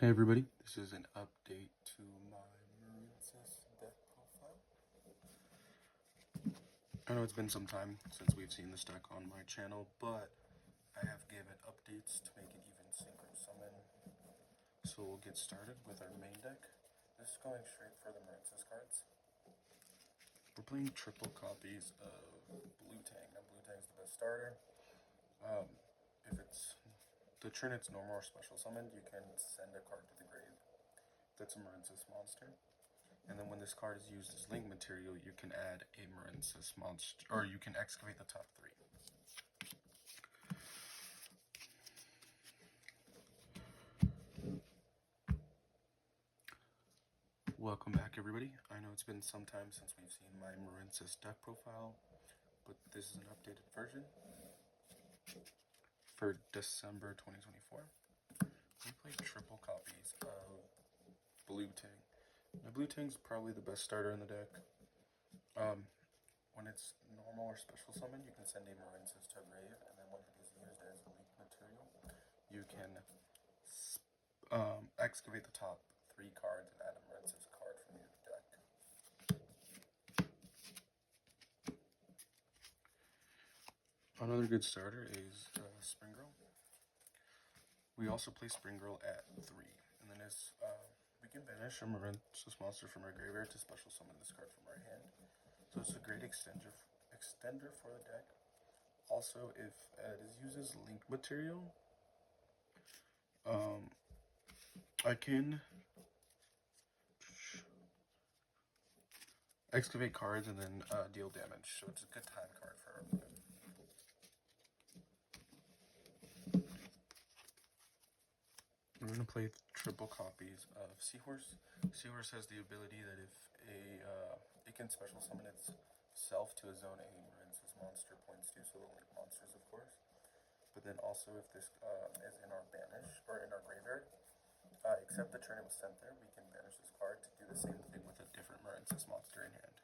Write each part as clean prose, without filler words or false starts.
Hey everybody, this is an update to my Marincess deck profile. I know it's been some time since we've seen this deck on my channel, but I have given updates to make it even synchro summon. So we'll get started with our main deck. This is going straight for the Marincess cards. We're playing triple copies of Blue Tang. Now Blue Tang is the best starter. If it's the turn it's normal or special summoned, you can send a card to the grave. That's a Marincess monster. And then when this card is used as link material, you can add a Marincess monster, or you can excavate the top three. Welcome back, everybody. I know it's been some time since we've seen my Marincess deck profile, but this is an updated version for December 2024. We played triple copies of Blue Tang. Now, Blue Tang's probably the best starter in the deck. When it's normal or special summon, you can send a Marincess to a grave, and then when it is used as link material, you can excavate the top three cards and add a Marincess card from your deck. Another good starter is Spring Girl. We also play Spring Girl at 3, and then we can banish a Marincess monster from our graveyard to special summon this card from our hand. So it's a great extender for the deck. Also, if it is used as link material, I can excavate cards and then deal damage. So it's a good time card for our opponent. We're going to play triple copies of Seahorse. Seahorse has the ability that if it can special summon itself to a zone A Marincess monster points to, so the link monsters, of course. But then also if this is in our banish, or in our graveyard, except the turn it was sent there, we can banish this card to do the same thing with a different Marincess monster in hand.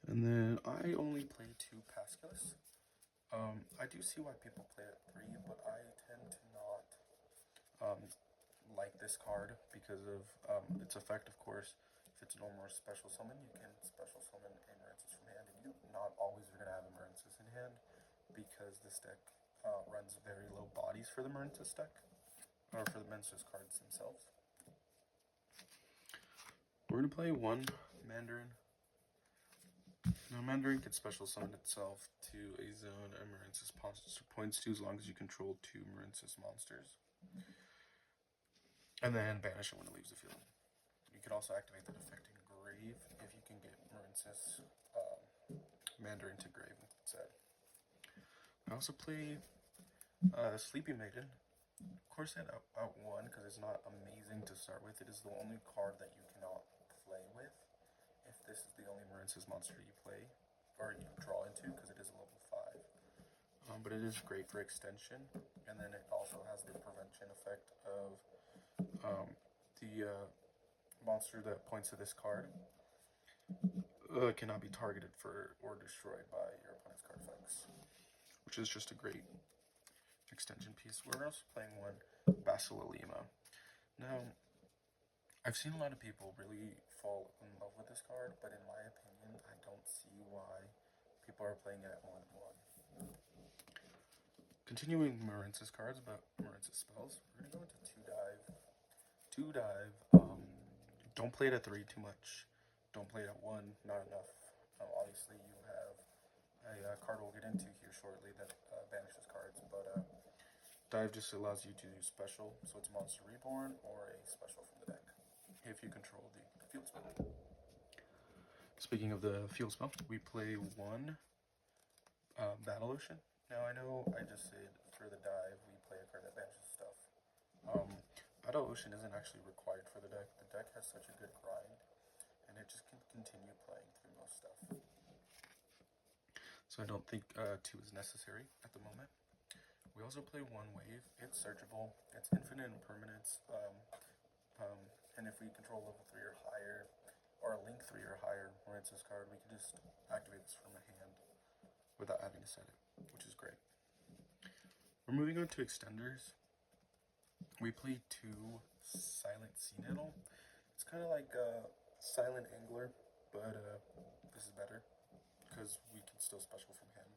And then I only play 2 Pascalus. I do see why people play at 3, but I tend to not like this card because of its effect, of course. If it's normal or special summon, you can special summon a Marincess from hand, and you're not always going to have a Marincess in hand because this deck runs very low bodies for the Marincess deck, or for the Marincess cards themselves. We're going to play 1 Mandarin. Now, Mandarin can special summon itself to a zone a Marincess monster points to as long as you control 2 Marincess monsters. And then banish it when it leaves the field. You can also activate the Defecting Grave if you can get Marincess Mandarin to grave instead. I also play Sleepy Maiden. Of course, I out 1 because it's not amazing to start with. It is the only card that you cannot play with if this is the only Marincess monster you play, or you draw into, because it is a level 5. But it is great for extension, and then it also has the prevention effect of the monster that points to this card cannot be targeted for or destroyed by your opponent's card effects, which is just a great extension piece. We're also playing 1 Basilalima. Now, I've seen a lot of people really fall in love with this card, but in my opinion, I don't see why people are playing it at 1-1. Continuing Marincess cards, but Marincess spells, we're going to go into 2 dive. Don't play it at 3 too much. Don't play it at 1, not enough. Obviously, you have a card we'll get into here shortly that banishes cards, but dive just allows you to do special, so it's Monster Reborn or a special from the deck if you control the field spell. Speaking of the field spell, we play 1 Battle Ocean. Now I know I just said for the dive we play a card that banishes stuff. Battle Ocean isn't actually required for the deck. The deck has such a good grind, and it just can continue playing through most stuff. So I don't think 2 is necessary at the moment. We also play 1 Wave. It's searchable. It's infinite impermanence. And if we control level 3 or higher, or a link 3 or higher Marincess card, we can just activate this from a hand without having to set it, which is great. We're moving on to extenders. we play 2 Silent Sea Nettle. It's kind of like Silent Angler, but this is better because we can still special from hand.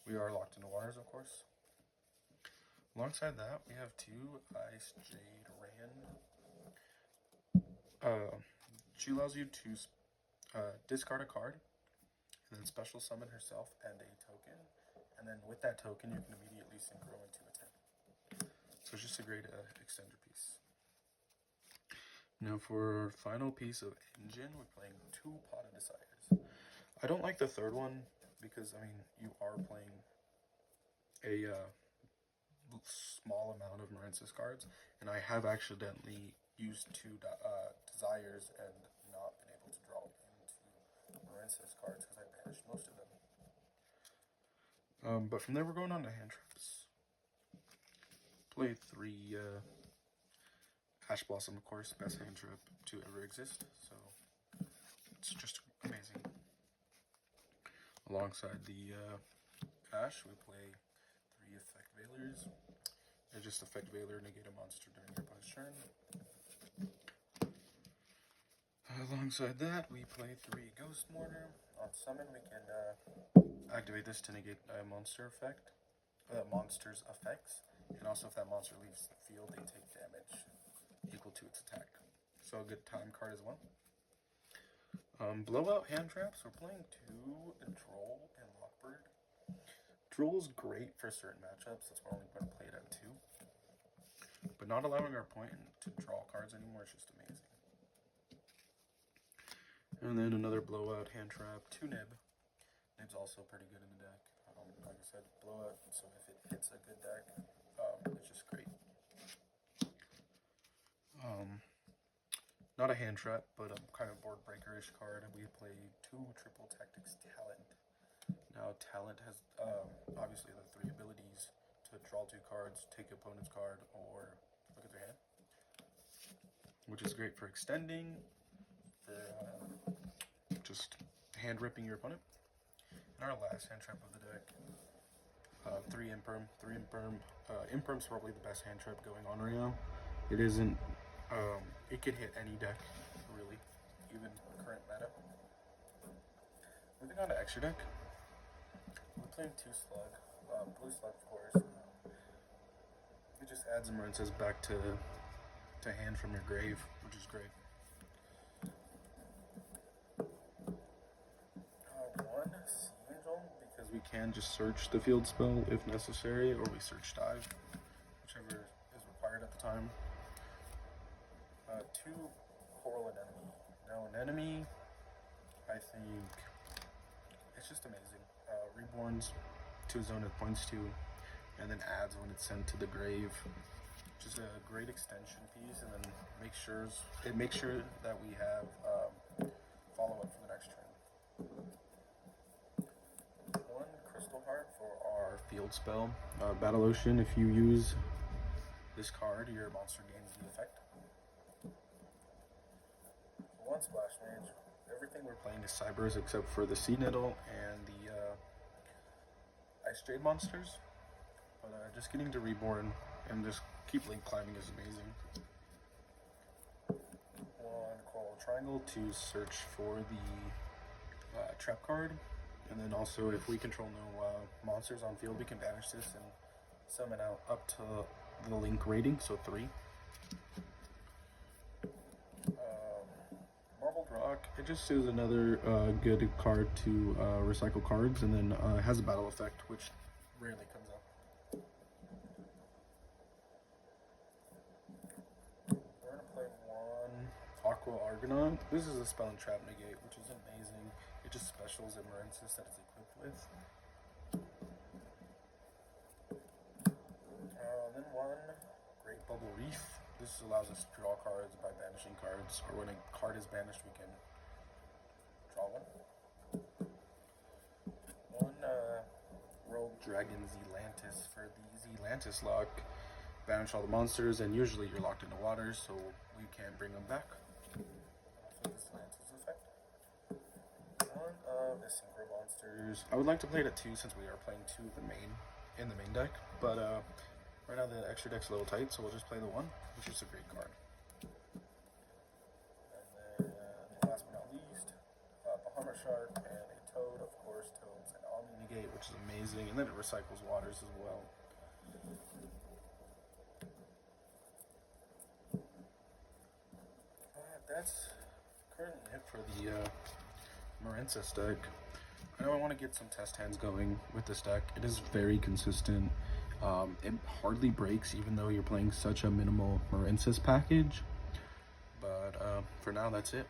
We are locked into waters, of course. Alongside that, we have 2 Ice Jade Ran. She allows you to discard a card, and then special summon herself and a token. And then with that token, you can immediately synchro into a 10. So it's just a great extender piece. Now for our final piece of engine, we're playing 2 Pot of Desires. I don't like the third one because, I mean, you are playing a small amount of Marincess cards, and I have accidentally used 2 Desires and not been able to draw into Marincess cards because I banished most of them. But from there, we're going on to hand traps. Play 3 Ash Blossom, of course, best hand trap to ever exist, so it's just amazing. Alongside the Ash, we play 3 Effect Veilers. They just Effect Veiler, negate a monster during your opponent's turn. Alongside that, we play 3 Ghost Mortar. On summon, we can activate this to negate a monster's effects, and also if that monster leaves the field, they take damage equal to its attack. So a good time card as well. Blowout hand traps. We're playing 2 Droll and Lockbird. Droll's great for certain matchups. That's why we're only going to play it at 2. But not allowing our opponent to draw cards anymore is just amazing. And then another blowout hand trap, 2 Nib. Nib's also pretty good in the deck. Like I said, blowout, so if it hits a good deck, it's just great. Not a hand trap, but a kind of board breaker-ish card. We play 2 Triple Tactics Talent. Now, Talent has obviously the 3 abilities to draw 2 cards, take opponent's card, or look at their hand, which is great for extending, for just hand ripping your opponent. And our last hand trap of the deck, 3 Imperm. 3 Imperm. Imperm's probably the best hand trap going on right now. It isn't. It could hit any deck, really, even current meta. Moving on to extra deck, we're playing 2 Slug, Blue Slug, of course. It just adds Marincess back to hand from your grave, which is great. 1 Sea Angel, because we can just search the field spell if necessary, or we search dive, whichever is required at the time. 2 Coral Anemone. Now, Anemone, I think it's just amazing. Reborns to a zone it points to, and then adds when it's sent to the grave. Just a great extension piece, and then makes sure that we have follow up for the next turn. 1 Crystal Heart for our field spell. Battle Ocean. If you use this card, your monster gains the effect. 1 Splash Mage. Everything we're playing is Cybers except for the Sea Nettle and the Ice Jade monsters. But just getting to Reborn and just keep link climbing is amazing. 1 Coral Triangle to search for the trap card. And then also, if we control no monsters on field, we can banish this and summon out up to the link rating, so 3. Marbled Rock, it just is another good card to recycle cards, and then has a battle effect, which rarely comes up. We're going to play 1 Aqua Argonaut. This is a spell and trap negate, which is amazing. It just specials at Marincess that it's equipped with. Then 1 Great Bubble Reef. This allows us to draw cards by banishing cards, or when a card is banished, we can draw 1. 1 Rogue Dragon Zelantis for the Zelantis lock. Banish all the monsters, and usually you're locked into water, so we can't bring them back. For the Zelantis effect. 1 of the Synchro Monsters. I would like to play it at 2 since we are playing 2 of the main in the main deck, but Right now the extra deck's a little tight, so we'll just play the 1, which is a great card. And then, last but not least, Bahama Shark and a Toad, of course. Toad's an Omni-Negate, which is amazing, and then it recycles waters as well. That's currently it for the Marincess deck. I know I want to get some test hands going with this deck. It is very consistent. It hardly breaks even though you're playing such a minimal Marincess package. But for now, that's it.